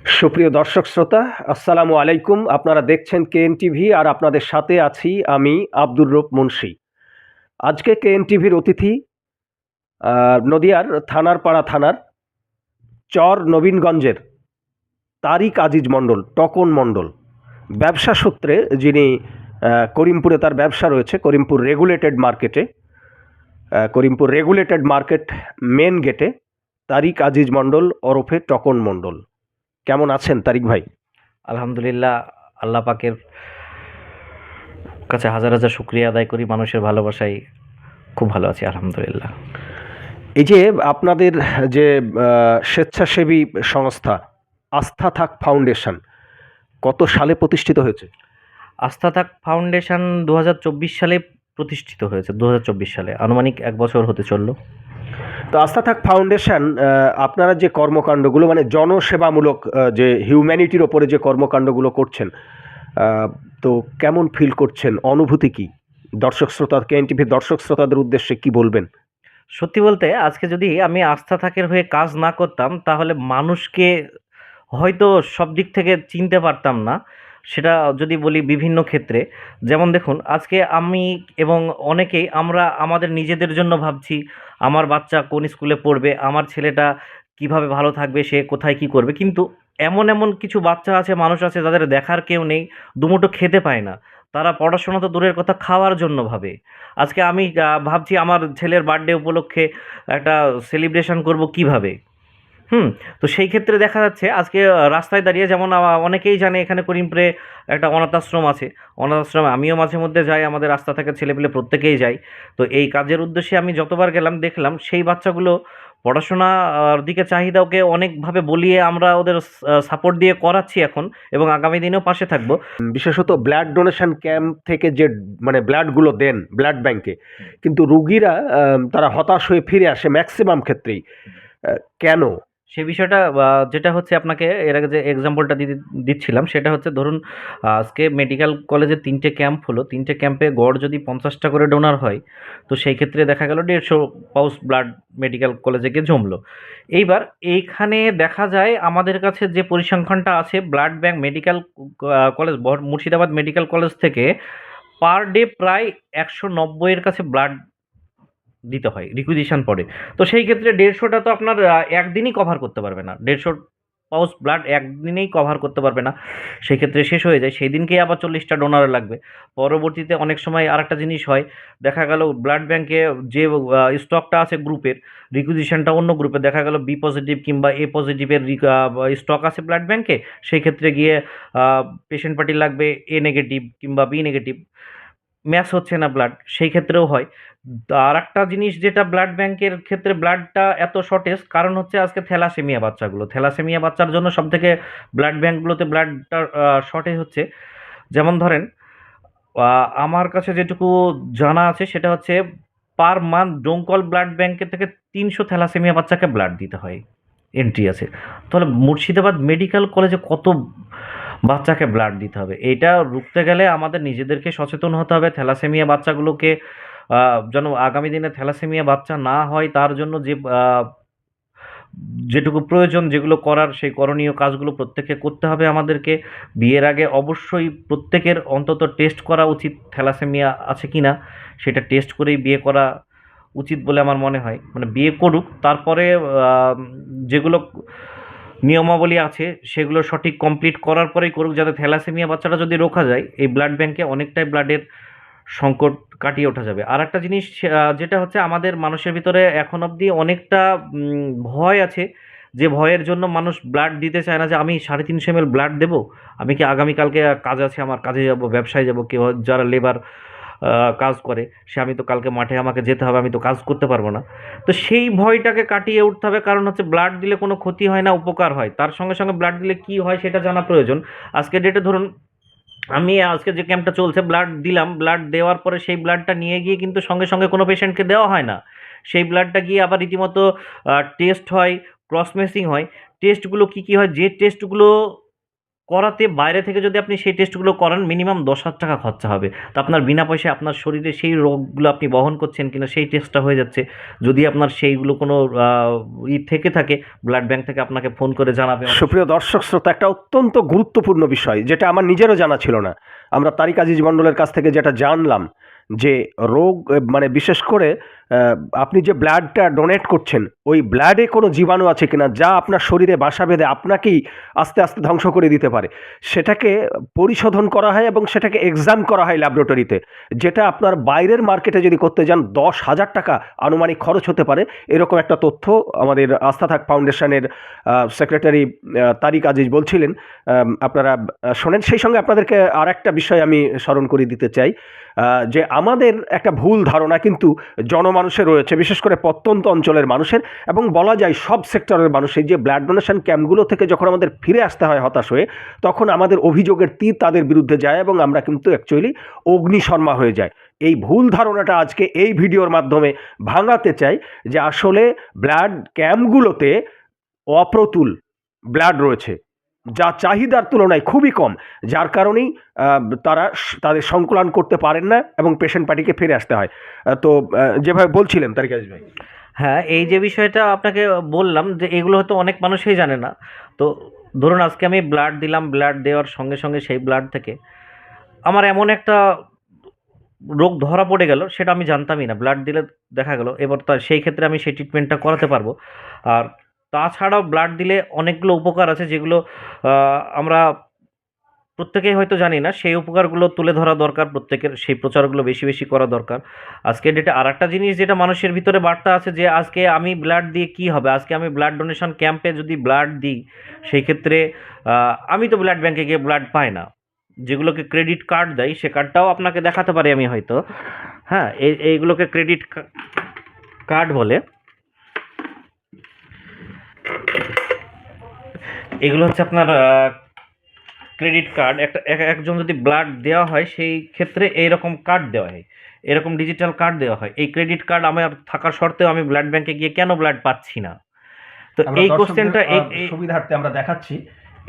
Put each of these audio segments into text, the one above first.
সুপ্রিয় দর্শক শ্রোতা, আসসালামু আলাইকুম। আপনারা দেখছেন কেএন টিভি আর আপনাদের সাথে আছি আমি আব্দুর রউফ মুন্সী। আজকে কেএন টিভির অতিথি নদিয়ার থানারপাড়া থানার চর নবীনগঞ্জের তারিক আজিজ মণ্ডল, টকন মণ্ডল। ব্যবসা সূত্রে যিনি করিমপুরে তার ব্যবসা রয়েছে, করিমপুর রেগুলেটেড মার্কেট মেন গেটে তারিক আজিজ মণ্ডল ওরফে টকন মণ্ডল। কেমন আছেন তারিক ভাই? আলহামদুলিল্লাহ, আল্লাহ পাকের কাছে হাজার হাজার শুক্রিয়া আদায় করি। মানুষের ভালোবাসায় খুব ভালো আছি, আলহামদুলিল্লাহ। এই যে আপনাদের যে স্বেচ্ছাসেবী সংস্থা আস্থা থাক ফাউন্ডেশন কত সালে প্রতিষ্ঠিত হয়েছে? আস্থা থাক ফাউন্ডেশন 2024 সালে প্রতিষ্ঠিত হয়েছে। 2024 সালে আনুমানিক 1 বছর হতে চলল। তো আস্থা থাক ফাউন্ডেশন, আপনারা যে কর্মকাণ্ডগুলো মানে জনসেবামূলক, যে হিউম্যানিটির ওপরে যে কর্মকাণ্ডগুলো করছেন, তো কেমন ফিল করছেন, অনুভূতি কি? দর্শক শ্রোতা, কেএন টিভির দর্শক শ্রোতাদের উদ্দেশ্যে কি বলবেন? সত্যি বলতে আজকে যদি আমি আস্থা থাকের হয়ে কাজ না করতাম তাহলে মানুষকে হয়তো সব দিক থেকে চিনতে পারতাম না। সেটা যদি বলি বিভিন্ন ক্ষেত্রে, যেমন দেখুন আজকে আমি এবং অনেকেই আমরা আমাদের নিজেদের জন্য ভাবছি, আমার বাচ্চা কোন স্কুলে পড়বে, আমার ছেলেটা কিভাবে ভালো থাকবে, সে কোথায় কি করবে। কিন্তু এমন এমন কিছু বাচ্চা আছে, মানুষ আছে যাদের দেখার কেউ নেই, দুমুঠো খেতে পায় না। তারা পড়াশোনা তো দূরের কথা, খাওয়ার জন্য ভাবে। আজকে আমি ভাবছি আমার ছেলের বার্থডে উপলক্ষে একটা সেলিব্রেশন করব কিভাবে। হুম, তো সেই ক্ষেত্রে দেখা যাচ্ছে আজকে রাস্তায় দাঁড়িয়ে, যেমন অনেকেই জানে এখানে করিমপুরে একটা অনাথ আশ্রম আছে। অনাথ আশ্রমে আমিও মাঝে মধ্যে যাই, আমাদের রাস্তা থেকে ছেলেপিলে প্রত্যেকেই যাই। তো এই কাজের উদ্দেশ্যে আমি যতবার গেলাম দেখলাম সেই বাচ্চাগুলো পড়াশোনা দিকে চাহিদাকে অনেকভাবে বলিয়ে আমরা ওদের সাপোর্ট দিয়ে করাচ্ছি এখন, এবং আগামী দিনেও পাশে থাকবো। বিশেষত ব্লাড ডোনেশন ক্যাম্প থেকে যে মানে ব্লাডগুলো দেন ব্লাড ব্যাংকে, কিন্তু রুগীরা তারা হতাশ হয়ে ফিরে আসে ম্যাক্সিমাম ক্ষেত্রেই। কেন? সে বিষয়টা যেটা হচ্ছে, আপনাকে এর আগে যে এক্সাম্পলটা দিচ্ছিলাম সেটা হচ্ছে, ধরুন আজকে মেডিকেল কলেজে 3টে ক্যাম্প হলো, 3টে ক্যাম্পে গড় যদি 50টা করে ডোনার হয়, তো সেই ক্ষেত্রে দেখা গেল 150 পাউচ ব্লাড মেডিকেল কলেজে গিয়ে জমলো। এইবার এইখানে দেখা যায় আমাদের কাছে যে পরিসংখ্যানটা আছে, blood bank medical college Murshidabad medical college থেকে পার ডে প্রায় 190-এর কাছে ব্লাড দিতে হয়, রিকুইজিশন পড়ে। তো সেই ক্ষেত্রে 150টা তো আপনার একদিনই কভার করতে পারবে না। 150 পাউচ ব্লাড একদিনেই কভার করতে পারবে না। সেই ক্ষেত্রে শেষ হয়ে যায়, সেই দিনকেই আবার 40টা ডোনার লাগবে। পরবর্তীতে অনেক সময় আরেকটা জিনিস হয়, দেখা গেল ব্লাড ব্যাংকে যে স্টকটা আছে গ্রুপের, রিকুইজিশনটা অন্য গ্রুপে, দেখা গেল বি পজিটিভ কিংবা এ পজিটিভের স্টক আছে ব্লাড ব্যাংকে। সেই ক্ষেত্রে গিয়ে পেশেন্ট পার্টি লাগবে এ নেগেটিভ কিংবা বি নেগেটিভ, ম্যাচ হচ্ছে না ব্লাড, সেই ক্ষেত্রেও হয়। আর একটা জিনিস যেটা ব্লাড ব্যাংকের ক্ষেত্রে ব্লাডটা এত শর্টেজ, কারণ হচ্ছে আজকে থ্যালাসেমিয়া বাচ্চার জন্য সব থেকে ব্লাড ব্যাংকগুলোতে ব্লাডটা শর্টেজ হচ্ছে। যেমন ধরেন, আমার কাছে যেটুকু জানা আছে সেটা হচ্ছে পার মান্থ ডোমকল ব্লাড ব্যাংকের থেকে 300 থ্যালাসেমিয়া বাচ্চাকে ব্লাড দিতে হয়, এন্ট্রি আছে। তাহলে মুর্শিদাবাদ মেডিকেল কলেজে কত বাচ্চাকে ব্লাড দিতে হবে? এটা রুখতে গেলে আমাদের নিজেদেরকে সচেতন হতে হবে। থ্যালাসেমিয়া বাচ্চাগুলোকে যেন আগামী দিনে থ্যালাসেমিয়া বাচ্চা না হয় তার জন্য যেটুকু প্রয়োজন, যেগুলো করার, সেই করণীয় কাজগুলো প্রত্যেককে করতে হবে আমাদেরকে। বিয়ের আগে অবশ্যই প্রত্যেকের অন্তত টেস্ট করা উচিত থ্যালাসেমিয়া আছে কিনা, সেটা টেস্ট করেই বিয়ে করা উচিত বলে আমার মনে হয়। মানে বিয়ে করুক, তারপরে যেগুলো নিয়মাবলী আছে সেগুলো সঠিক কমপ্লিট করার পরেই করুক, যাতে থ্যালাসেমিয়া বাচ্চাটা যদি রোখা যায়, এই ব্লাড ব্যাংকে অনেকটাই ব্লাডের সংকট কাটিয়ে ওঠা যাবে। আর একটা জিনিস যেটা হচ্ছে, আমাদের মানুষের ভিতরে এখন অবধি অনেকটা ভয় আছে, যে ভয়ের জন্য মানুষ ব্লাড দিতে চায় না, যে আমি 350 ml ব্লাড দেবো, আমি কি আগামীকালকে কাজ আছে, আমার কাজে যাব, ব্যবসায় যাব, কেউ যারা লেবার কাজ করে, সে আমি তো কালকে মাঠে আমাকে যেতে হবে, আমি তো কাজ করতে পারবো না। তো সেই ভয়টাকে কাটিয়ে উঠতে হবে, কারণ হচ্ছে ব্লাড দিলে কোনো ক্ষতি হয় না, উপকার হয়। তার সঙ্গে সঙ্গে ব্লাড দিলে কি হয় সেটা জানা প্রয়োজন। আজকে ডেটে ধরুন আমি আজকে যে ক্যাম্পটা চলছে, ব্লাড দিলাম, ব্লাড দেওয়ার পরে সেই ব্লাডটা নিয়ে গিয়ে কিন্তু সঙ্গে সঙ্গে কোনো পেশেন্টকে দেওয়া হয় না। সেই ব্লাডটা গিয়ে আবার রীতিমতো টেস্ট হয়, ক্রস ম্যাচিং হয়। টেস্টগুলো কী কী হয়, যে টেস্টগুলো করাতে বাইরে থেকে যদি আপনি সেই টেস্টগুলো করান মিনিমাম 10,000 টাকা খরচা হবে। তো আপনার বিনা পয়সায় আপনার শরীরে সেই রোগগুলো আপনি বহন করছেন কিনা সেই টেস্টটা হয়ে যাচ্ছে। যদি আপনার সেইগুলো কোনো থেকে থাকে ব্লাড ব্যাংক থেকে আপনাকে ফোন করে জানাবে। সুপ্রিয় দর্শক শ্রোতা, একটা অত্যন্ত গুরুত্বপূর্ণ বিষয় যেটা আমার নিজেরও জানা ছিল না। আমরা তারিক আজিজ মণ্ডলের কাছ থেকে যেটা জানলাম যে রোগ মানে বিশেষ করে আপনি যে ব্লাডটা ডোনেট করছেন ওই ব্লাডে কোনো জীবাণু আছে কিনা যা আপনার শরীরে বাসা বেঁধে আপনাকেই আস্তে আস্তে ধ্বংস করে দিতে পারে, সেটাকে পরিশোধন করা হয় এবং সেটাকে এক্সাম করা হয় ল্যাবরেটরিতে, যেটা আপনার বাইরের মার্কেটে যদি করতে যান 10,000 টাকা আনুমানিক খরচ হতে পারে। এরকম একটা তথ্য আমাদের আস্থা থাক ফাউন্ডেশনের সেক্রেটারি তারিক আজিজ বলছিলেন। আপনারা শোনেন। সেই সঙ্গে আপনাদেরকে আর একটা বিষয় আমি স্মরণ করে দিতে চাই, যে আমাদের একটা ভুল ধারণা কিন্তু জনমানুষের রয়েছে, বিশেষ করে প্রত্যন্ত অঞ্চলের মানুষের এবং বলা যায় সব সেক্টরের মানুষের, যে ব্লাড ডোনেশন ক্যাম্পগুলো থেকে যখন আমাদের ফিরে আসতে হয় হতাশ হয়ে, তখন আমাদের অভিযোগের তীর তাদের বিরুদ্ধে যায় এবং আমরা কিন্তু অ্যাকচুয়ালি অগ্নিশর্মা হয়ে যায়। এই ভুল ধারণাটা আজকে এই ভিডিওর মাধ্যমে ভাঙাতে চাই যে আসলে ব্লাড ক্যাম্পগুলোতে অপ্রতুল ব্লাড রয়েছে, যা চাহিদার তুলনায় খুবই কম, যার কারণেই তারা তাদের সংকলন করতে পারেন না এবং পেশেন্ট পার্টিকে ফিরে আসতে হয়। তো যেভাবে বলছিলেন তারিক আজিজ ভাই। হ্যাঁ, এই যে বিষয়টা আপনাকে বললাম যে এগুলো হয়তো অনেক মানুষই জানে না। তো ধরুন আজকে আমি ব্লাড দিলাম, ব্লাড দেওয়ার সঙ্গে সঙ্গে সেই ব্লাড থেকে আমার এমন একটা রোগ ধরা পড়ে গেল, সেটা আমি জানতামই না। ব্লাড দিলে দেখা গেল, এবার সেই ক্ষেত্রে আমি সেই ট্রিটমেন্টটা করাতে পারবো। আর তাছাড়াও ব্লাড দিলে অনেকগুলো উপকার আছে যেগুলো আমরা প্রত্যেকেই হয়তো জানি না। সেই উপকারগুলো তুলে ধরা দরকার, প্রত্যেকের সেই প্রচারগুলো বেশি বেশি করা দরকার। আজকের ডেটে আর একটা জিনিস যেটা মানুষের ভিতরে বার্তা আছে যে আজকে আমি ব্লাড দিয়ে কি হবে, আজকে আমি ব্লাড ডোনেশন ক্যাম্পে যদি ব্লাড দিই সেই ক্ষেত্রে আমি তো ব্লাড ব্যাংকে গিয়ে ব্লাড পাই না। যেগুলোকে ক্রেডিট কার্ড দেয় সে কার্ডটাও আপনাকে দেখাতে পারি আমি হয়তো। হ্যাঁ, এইগুলোকে ক্রেডিট কার্ড বলে। এগুলো হচ্ছে আপনার ক্রেডিট কার্ড। একজন যদি ব্লাড দেওয়া হয় সেই ক্ষেত্রে এইরকম কার্ড দেওয়া হয়, এরকম ডিজিটাল কার্ড দেওয়া হয়। এই ক্রেডিট কার্ড আমার থাকা সত্ত্বেও আমি ব্লাড ব্যাংকে গিয়ে কেন ব্লাড পাচ্ছি না? তো এই কোশ্চেনটা সুবিধার্থে আমরা দেখাচ্ছি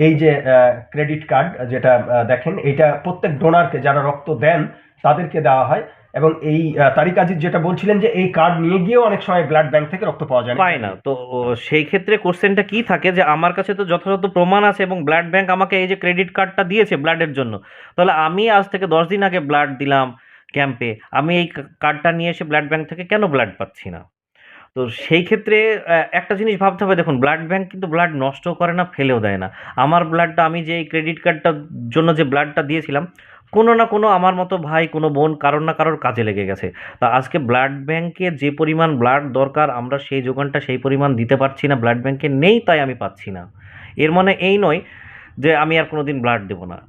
এই যে ক্রেডিট কার্ড, যেটা দেখেন এটা প্রত্যেক ডোনারকে যারা রক্ত দেন তাদেরকে দেওয়া হয় এবং এই তারিক আজিজ যেটা বলছিলেন যে এই কার্ড নিয়ে গিয়েও অনেক সময় ব্লাড ব্যাংক থেকে রক্ত পাওয়া যায় পায় না। তো সেই ক্ষেত্রে কোশ্চেনটা কি থাকে যে আমার কাছে তো যথাযথ প্রমাণ আছে এবং ব্লাড ব্যাংক আমাকে এই যে ক্রেডিট কার্ডটা দিয়েছে ব্লাডের জন্য, তাহলে আমি আজ থেকে 10 দিন আগে ব্লাড দিলাম ক্যাম্পে, আমি এই কার্ডটা নিয়ে এসে ব্লাড ব্যাংক থেকে কেন ব্লাড পাচ্ছি না? তো সেই ক্ষেত্রে একটা জিনিস ভাবতে হবে, দেখুন ব্লাড ব্যাংক কিন্তু ব্লাড নষ্ট করে না, ফেলেও দেয় না। আমার ব্লাডটা আমি যে এই ক্রেডিট কার্ডটার জন্য যে ব্লাডটা দিয়েছিলাম, কোনো না কোনো আমার মতো ভাই, কোনো বোন কারোর না কারোর কাজে লেগে গেছে। তা আজকে ব্লাড ব্যাংকে যে পরিমাণ ব্লাড দরকার আমরা সেই যোগানটা সেই পরিমাণ দিতে পারছি না, ব্লাড ব্যাংকে নেই তাই আমি পাচ্ছি না। এর মানে এই নয় যে আমি আর কোনোদিন ব্লাড দেবো না।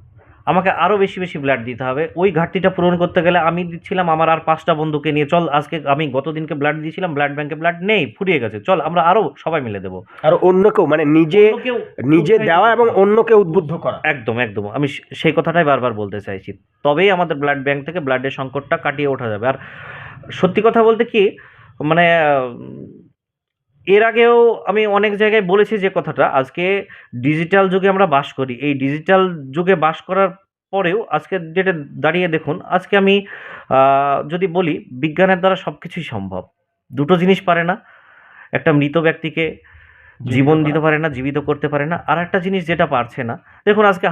আমাকে আরও বেশি বেশি ব্লাড দিতে হবে। ওই ঘাটতিটা পূরণ করতে গেলে আমি দিচ্ছিলাম আমার আর 5টা বন্ধুকে নিয়ে, চল আজকে আমি গতদিনকে ব্লাড দিয়েছিলাম, ব্লাড ব্যাংকে ব্লাড নেই, ফুরিয়ে গেছে, চল আমরা আরও সবাই মিলে দেবো। আর অন্যকেও মানে নিজে দেওয়া এবং অন্যকে উদ্বুদ্ধ করা। একদম একদম, আমি সেই কথাটাই বারবার বলতে চাইছি। তবেই আমাদের ব্লাড ব্যাংক থেকে ব্লাডের সংকটটা কাটিয়ে ওঠা যাবে। আর সত্যি কথা বলতে কি, মানে এর আগেও আমি অনেক জায়গায় বলেছি যে কথাটা, আজকে ডিজিটাল যুগে আমরা বাস করি। এই ডিজিটাল যুগে বাস করার পরেও আজকের ডেটে দাঁড়িয়ে দেখুন, আজকে আমি যদি বলি বিজ্ঞানের দ্বারা সব কিছুই সম্ভব। দুটো জিনিস পারে না, একটা মৃত ব্যক্তিকে জীবন দিতে পারে না, জীবিত করতে পারে না। আর একটা জিনিস যেটা পারছে না, দেখুন আজকে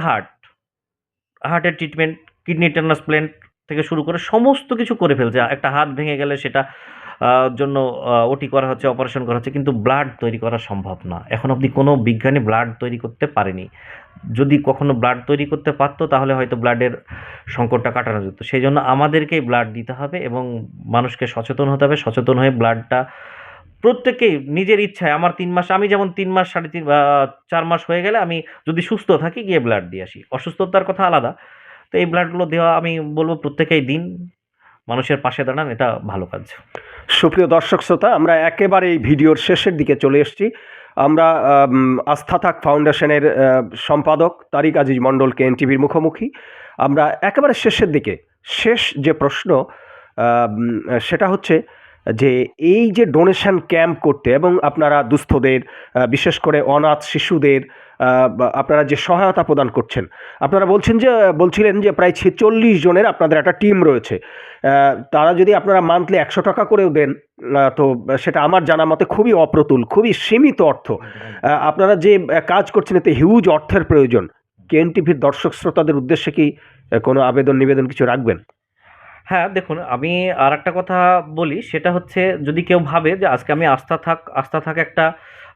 হার্টের ট্রিটমেন্ট, কিডনি ট্রান্সপ্ল্যান্ট থেকে শুরু করে সমস্ত কিছু করে ফেলছে। একটা হাত ভেঙে গেলে সেটা জন্য ওটি করা হচ্ছে, অপারেশন করা হচ্ছে, কিন্তু ব্লাড তৈরি করা সম্ভব না। এখন অবধি কোনো বিজ্ঞানী ব্লাড তৈরি করতে পারেনি। যদি কখনো ব্লাড তৈরি করতে পারতো তাহলে হয়তো ব্লাডের সংকটটা কাটানো যেত। সেই জন্য আমাদেরকেই ব্লাড দিতে হবে এবং মানুষকে সচেতন হতে হবে। সচেতন হয়ে ব্লাডটা প্রত্যেকেই নিজের ইচ্ছায়, আমার 3 মাস, আমি যেমন 3 মাস 3.5 4 মাস হয়ে গেলে আমি যদি সুস্থ থাকি গিয়ে ব্লাড দিয়ে আসি। অসুস্থতার কথা আলাদা। তো এই ব্লাডগুলো দেওয়া আমি বলব প্রত্যেকেই দিন, মানুষের পাশে দাঁড়ান, এটা ভালো কাজ। সুপ্রিয় দর্শক শ্রোতা, আমরা একেবারে এই ভিডিওর শেষের দিকে চলে এসেছি। আমরা আস্থা থাক ফাউন্ডেশনের সম্পাদক তারিক আজিজ মণ্ডল কেএনটিভির মুখোমুখি। আমরা একেবারে শেষের দিকে, শেষ যে প্রশ্ন সেটা হচ্ছে যে এই যে ডোনেশন ক্যাম্প করতে এবং আপনারা দুস্থদের, বিশেষ করে অনাথ শিশুদের আপনারা যে সহায়তা প্রদান করছেন, আপনারা বলছিলেন যে প্রায় ৪৬ জনের আপনাদের একটা টিম রয়েছে। তারা যদি আপনারা মান্থলি ১০০ টাকা করেও দেন, তো সেটা আমার জানা মতে খুবই অপ্রতুল, খুবই সীমিত অর্থ। আপনারা যে কাজ করছেন এতে হিউজ অর্থের প্রয়োজন। কেএনটিভির দর্শক শ্রোতাদের উদ্দেশ্যে কি কোনো আবেদন নিবেদন কিছু রাখবেন? হ্যাঁ, দেখুন আমি আরেকটা কথা বলি, সেটা হচ্ছে যদি কেউ ভাবে যে আজকে আমি আস্থা থাক একটা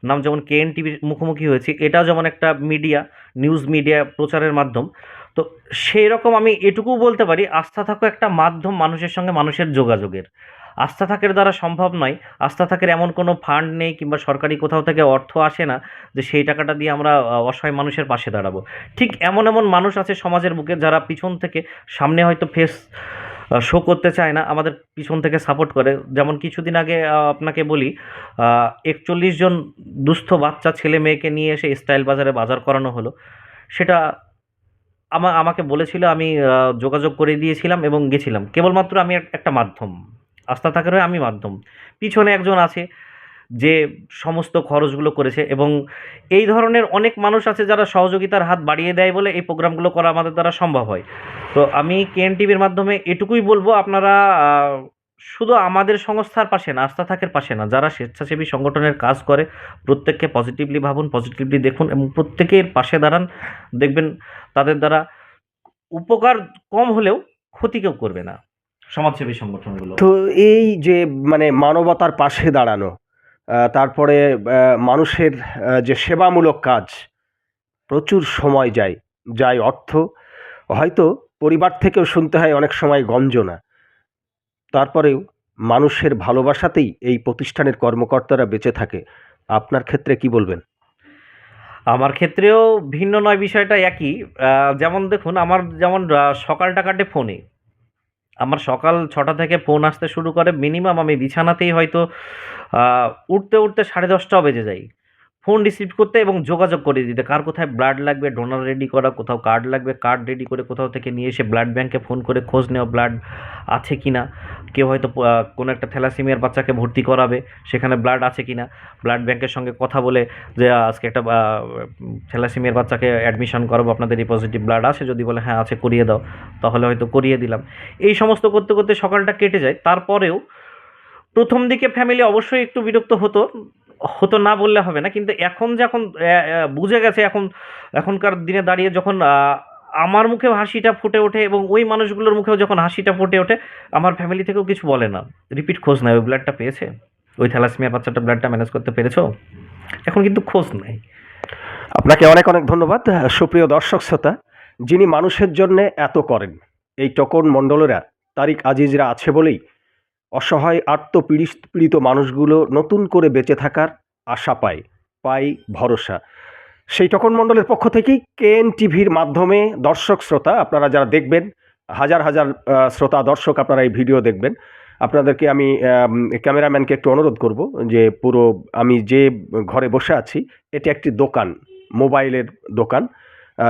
নাম, যেমন কেএন টিভির মুখোমুখি হয়েছি, এটাও যেমন একটা মিডিয়া, নিউজ মিডিয়া প্রচারের মাধ্যম। তো সেই রকম আমি এটুকুও বলতে পারি, আস্থা থাকও একটা মাধ্যম মানুষের সঙ্গে মানুষের যোগাযোগের। আস্থা থাকের দ্বারা সম্ভব নয়, আস্থা থাকের এমন কোনো ফান্ড নেই কিংবা সরকারি কোথাও থেকে অর্থ আসে না যে সেই টাকাটা দিয়ে আমরা অসহায় মানুষের পাশে দাঁড়াবো। ঠিক এমন এমন মানুষ আছে সমাজের বুকে যারা পিছন থেকে, সামনে হয়তো ফেস শো করতে চায় না, আমাদের পিছন থেকে সাপোর্ট করে। যেমন কিছুদিন আগে আপনাকে বলি, ৪১ জন দুস্থ বাচ্চা ছেলে মেয়েকে নিয়ে এসে স্টাইল বাজারে বাজার করানো হলো। সেটা আমাকে বলেছিল, আমি যোগাযোগ করে দিয়েছিলাম এবং গেছিলাম। কেবলমাত্র আমি একটা মাধ্যম, আস্থা থাকার হয়ে আমি মাধ্যম। পিছনে একজন আছে যে সমস্ত খরচগুলো করেছে, এবং এই ধরনের অনেক মানুষ আছে যারা সহযোগিতার হাত বাড়িয়ে দেয় বলে এই প্রোগ্রামগুলো করা আমাদের দ্বারা সম্ভব হয়। তো আমি কেএন টিভির মাধ্যমে এটুকুই বলবো, আপনারা শুধু আমাদের সংস্থার পাশে না, আস্থা থাকের পাশে না, যারা স্বেচ্ছাসেবী সংগঠনের কাজ করে প্রত্যেককে পজিটিভলি ভাবুন, পজিটিভলি দেখুন এবং প্রত্যেকের পাশে দাঁড়ান। দেখবেন তাদের দ্বারা উপকার কম হলেও ক্ষতি কেউ করবে না, সমাজসেবী সংগঠনগুলো। তো এই যে মানে মানবতার পাশে দাঁড়ানো, তারপরে মানুষের যে সেবামূলক কাজ, প্রচুর সময় যায় অর্থ, হয়তো পরিবার থেকেও শুনতে হয় অনেক সময় গঞ্জনা। তারপরেও মানুষের ভালোবাসাতেই এই প্রতিষ্ঠানের কর্মকর্তারা বেঁচে থাকে। আপনার ক্ষেত্রে কি বলবেন? আমার ক্ষেত্রেও ভিন্ন নয়, বিষয়টা একই। যেমন দেখুন, আমার যেমন সকালটা কাটে ফোনে। আমার সকাল ৬টা থেকে ফোন আসতে শুরু করে, মিনিমাম আমি বিছানাতেই হয়তো উঠতে উঠতে 10:30টাও বেজে যায় ফোন রিসিভ করতে এবং যোগাযোগ করে দিতে। কার কোথায় ব্লাড লাগবে, ডোনার রেডি করা, কোথাও কার্ড লাগবে, কার্ড রেডি করে কোথাও থেকে নিয়ে এসে ব্লাড ব্যাংকে ফোন করে খোঁজ নেওয়া ব্লাড আছে কি না। কেউ হয়তো কোনো একটা থ্যালাসেমিয়ার বাচ্চাকে ভর্তি করাবে, সেখানে ব্লাড আছে কি না। ব্লাড ব্যাংকের সঙ্গে কথা বলে যে আজকে একটা থ্যালাসেমিয়ার বাচ্চাকে অ্যাডমিশন করাবো, আপনাদের এই পজিটিভ ব্লাড আছে, যদি বলে হ্যাঁ আছে করিয়ে দাও, তাহলে হয়তো করিয়ে দিলাম। এই সমস্ত করতে করতে সকালটা কেটে যায়। তারপরেও প্রথম দিকে ফ্যামিলি অবশ্যই একটু বিরক্ত হতো না বললে হবে না, কিন্তু এখন যখন বুঝে গেছে, এখনকার দিনে দাঁড়িয়ে যখন আমার মুখেও হাসিটা ফুটে ওঠে এবং ওই মানুষগুলোর মুখেও যখন হাসিটা ফুটে ওঠে, আমার ফ্যামিলি থেকেও কিছু বলে না, রিপিট খোঁজ নেয়, ওই ব্লাডটা পেয়েছে, ওই থ্যালাসেমিয়া বাচ্চাটা ব্লাডটা ম্যানেজ করতে পেরেছো, এখন কিন্তু খোঁজ নেয়। আপনাকে অনেক অনেক ধন্যবাদ। সুপ্রিয় দর্শক শ্রোতা, যিনি মানুষের জন্যে এত করেন, এই টোকন মণ্ডলেরা, তারিক আজিজরা আছে বলেই অসহায় পীড়িত মানুষগুলো নতুন করে বেঁচে থাকার আশা পায় ভরসা। সেই টোকন মণ্ডলের পক্ষ থেকেই কেএন টিভির মাধ্যমে দর্শক শ্রোতা, আপনারা যারা দেখবেন, হাজার হাজার শ্রোতা দর্শক আপনারা এই ভিডিও দেখবেন, আপনাদেরকে আমি ক্যামেরাম্যানকে একটু অনুরোধ করব যে পুরো আমি যে ঘরে বসে আছি, এটি একটি দোকান, মোবাইলের দোকান,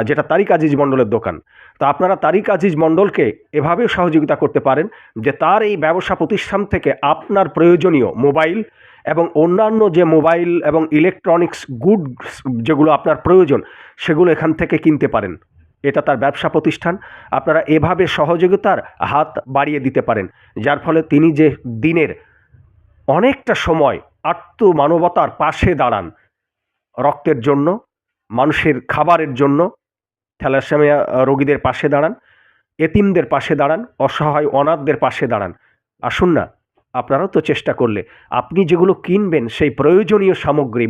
যেটা তারিক আজিজ মণ্ডলের দোকান। তা আপনারা তারিক আজিজ মণ্ডলকে এভাবেও সহযোগিতা করতে পারেন যে তার এই ব্যবসা প্রতিষ্ঠান থেকে আপনার প্রয়োজনীয় মোবাইল এবং অন্যান্য যে মোবাইল এবং ইলেকট্রনিক্স গুডস যেগুলো আপনার প্রয়োজন, সেগুলো এখান থেকে কিনতে পারেন। এটা তার ব্যবসা প্রতিষ্ঠান। আপনারা এভাবে সহযোগিতার হাত বাড়িয়ে দিতে পারেন, যার ফলে তিনি যে দিনের অনেকটা সময় মানবতার পাশে দাঁড়ান, রক্তের জন্য, মানুষের খাবারের জন্য, থ্যালাসেমিয়া রোগীদের পাশে দাঁড়ান, এতিমদের পাশে দাঁড়ান, অসহায় অনাথদের পাশে দাঁড়ান। আসুন না, আপনারাও তো চেষ্টা করলে আপনি যেগুলো কিনবেন সেই প্রয়োজনীয় সামগ্রী,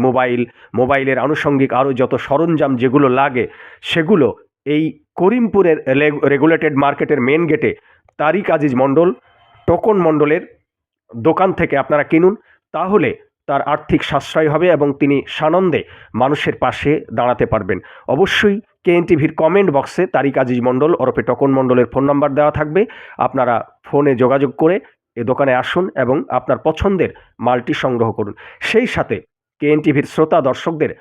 মোবাইলের আনুষঙ্গিক আরও যত সরঞ্জাম যেগুলো লাগে, সেগুলো এই করিমপুরের রেগুলেটেড মার্কেটের মেন গেটে তারিক আজিজ মণ্ডল টোকন মণ্ডলের দোকান থেকে আপনারা কিনুন। তাহলে তার আর্থিক সাশ্রয় হবে এবং তিনি সানন্দে মানুষের পাশে দাঁড়াতে পারবেন। অবশ্যই কেএন টিভির কমেন্ট বক্সে তারিক আজিজ মণ্ডল ওরফে টোকন মণ্ডলের ফোন নাম্বার দেওয়া থাকবে। আপনারা ফোনে যোগাযোগ করে এ দোকানে আসুন এবং আপনার পছন্দের মালটি সংগ্রহ করুন। সেই সাথে কেএন টিভির শ্রোতা দর্শকদের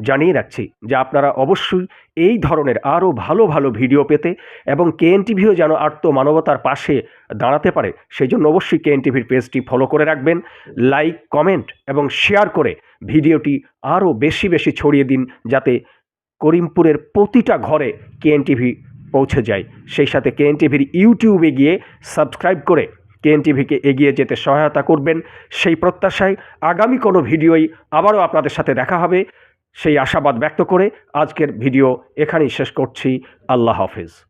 জানিয়ে রাখছি যে আপনারা অবশ্যই এই ধরনের আরও ভালো ভালো ভিডিও পেতে এবং কেএন টিভিও যেন মানবতার পাশে দাঁড়াতে পারে, সেই জন্য অবশ্যই কেএন টিভির পেজটি ফলো করে রাখবেন। লাইক, কমেন্ট এবং শেয়ার করে ভিডিওটি আরও বেশি বেশি ছড়িয়ে দিন, যাতে করিমপুরের প্রতিটা ঘরে কেএনটিভি পৌঁছে যায়। সেই সাথে কেএনটিভির ইউটিউবে গিয়ে সাবস্ক্রাইব করে কেএনটিভিকে এগিয়ে যেতে সহায়তা করবেন সেই প্রত্যাশায় আগামী কোনো ভিডিওই আবারও আপনাদের সাথে দেখা হবে সেই আশাবাদ ব্যক্ত করে আজকের ভিডিও এখানেই শেষ করছি। আল্লাহ হাফেজ।